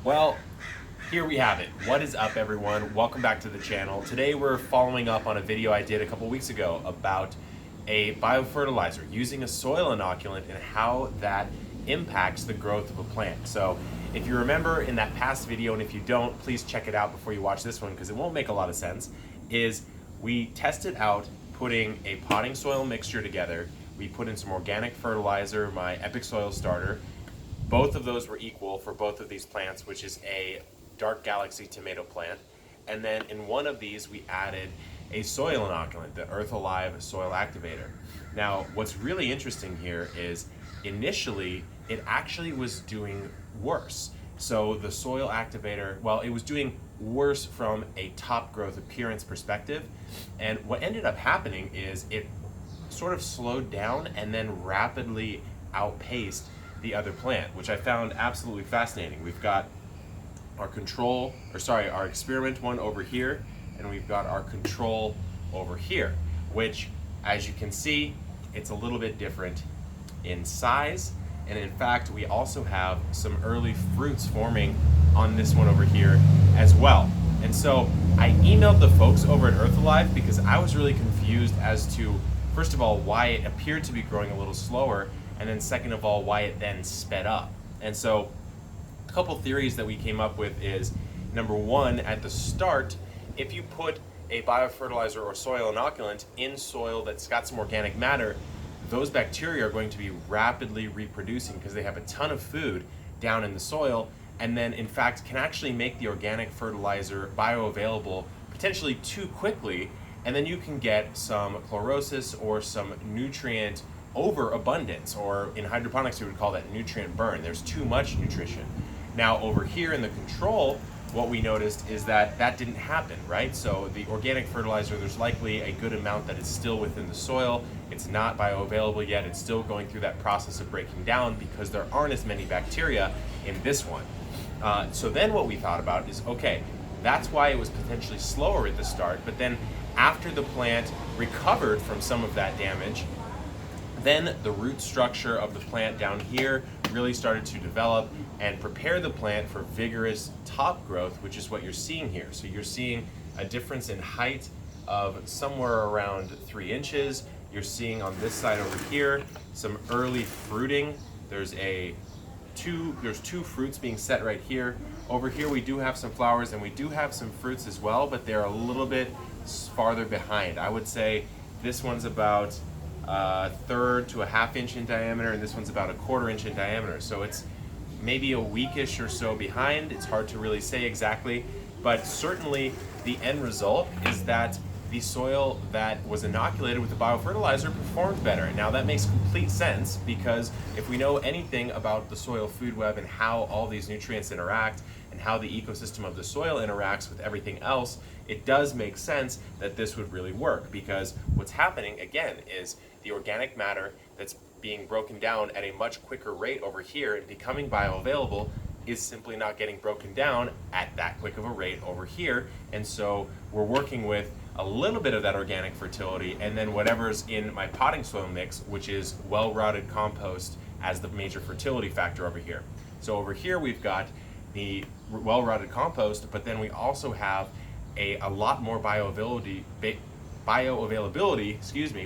Well, here we have it. What is up, everyone? Welcome back to the channel. Today we're following up on a video I did a couple weeks ago about a biofertilizer using a soil inoculant and how that impacts the growth of a plant. So if you remember in that past video, and if you don't, please check it out before you watch this one because it won't make a lot of sense, is we tested out putting a potting soil mixture together. We put in some organic fertilizer, my Epic Soil Starter. Both of those were equal for both of these plants, which is a dark galaxy tomato plant. And then in one of these, we added a soil inoculant, the Earth Alive Soil Activator. Now, what's really interesting here is initially, it actually was doing worse. So the soil activator, well, it was doing worse from a top growth appearance perspective. And what ended up happening is it sort of slowed down and then rapidly outpaced the other plant, which I found absolutely fascinating. We've got our our experiment one over here, and we've got our control over here, which, as you can see, it's a little bit different in size. And in fact, we also have some early fruits forming on this one over here as well. And so I emailed the folks over at Earth Alive because I was really confused as to, first of all, why it appeared to be growing a little slower, and then second of all, why it then sped up. And so a couple theories that we came up with is, number one, at the start, if you put a biofertilizer or soil inoculant in soil that's got some organic matter, those bacteria are going to be rapidly reproducing because they have a ton of food down in the soil, and then in fact can actually make the organic fertilizer bioavailable potentially too quickly, and then you can get some chlorosis or some nutrient overabundance, or in hydroponics we would call that nutrient burn. There's too much nutrition. Now over here in the control, what we noticed is that that didn't happen, right? So the organic fertilizer, there's likely a good amount that is still within the soil. It's not bioavailable yet. It's still going through that process of breaking down because there aren't as many bacteria in this one. So then what we thought about is, okay, that's why it was potentially slower at the start, but then after the plant recovered from some of that damage, then the root structure of the plant down here really started to develop and prepare the plant for vigorous top growth, which is what you're seeing here. So you're seeing a difference in height of somewhere around 3 inches. You're seeing on this side over here some early fruiting. There's two fruits being set right here. Over here we do have some flowers and we do have some fruits as well, but they're a little bit farther behind. I would say this one's about a third to a half inch in diameter, and this one's about a quarter inch in diameter. So it's maybe a weekish or so behind. It's hard to really say exactly, but certainly the end result is that the soil that was inoculated with the biofertilizer performed better. Now that makes complete sense because if we know anything about the soil food web and how all these nutrients interact and how the ecosystem of the soil interacts with everything else, it does make sense that this would really work, because what's happening again is the organic matter that's being broken down at a much quicker rate over here and becoming bioavailable is simply not getting broken down at that quick of a rate over here. And so we're working with a little bit of that organic fertility and then whatever's in my potting soil mix, which is well-rotted compost, as the major fertility factor over here. So over here we've got the well-rotted compost, but then we also have a lot more bioavailability,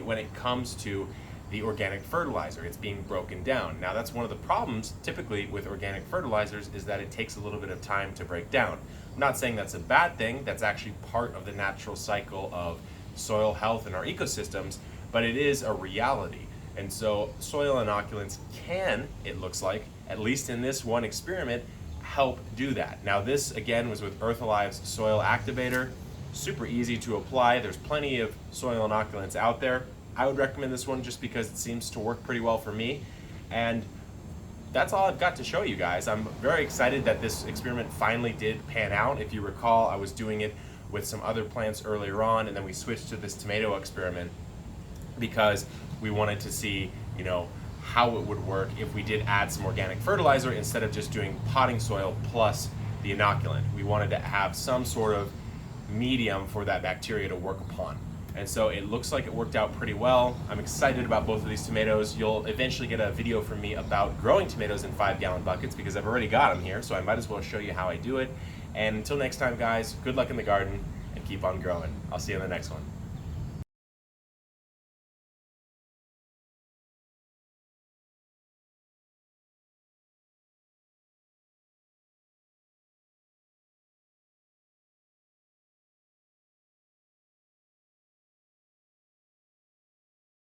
when it comes to the organic fertilizer. It's being broken down. Now that's one of the problems typically with organic fertilizers, is that it takes a little bit of time to break down. I'm not saying that's a bad thing. That's actually part of the natural cycle of soil health in our ecosystems, but it is a reality. And so soil inoculants can, it looks like, at least in this one experiment, help do that. Now this again was with Earth Alive's Soil Activator. Super easy to apply. There's plenty of soil inoculants out there. I would recommend this one just because it seems to work pretty well for me. And that's all I've got to show you guys. I'm very excited that this experiment finally did pan out. If you recall, I was doing it with some other plants earlier on, and then we switched to this tomato experiment because we wanted to see, how it would work if we did add some organic fertilizer instead of just doing potting soil plus the inoculant. We wanted to have some sort of medium for that bacteria to work upon. And so it looks like it worked out pretty well. I'm excited about both of these tomatoes. You'll eventually get a video from me about growing tomatoes in 5-gallon buckets because I've already got them here, so I might as well show you how I do it. And until next time, guys, good luck in the garden and keep on growing. I'll see you in the next one.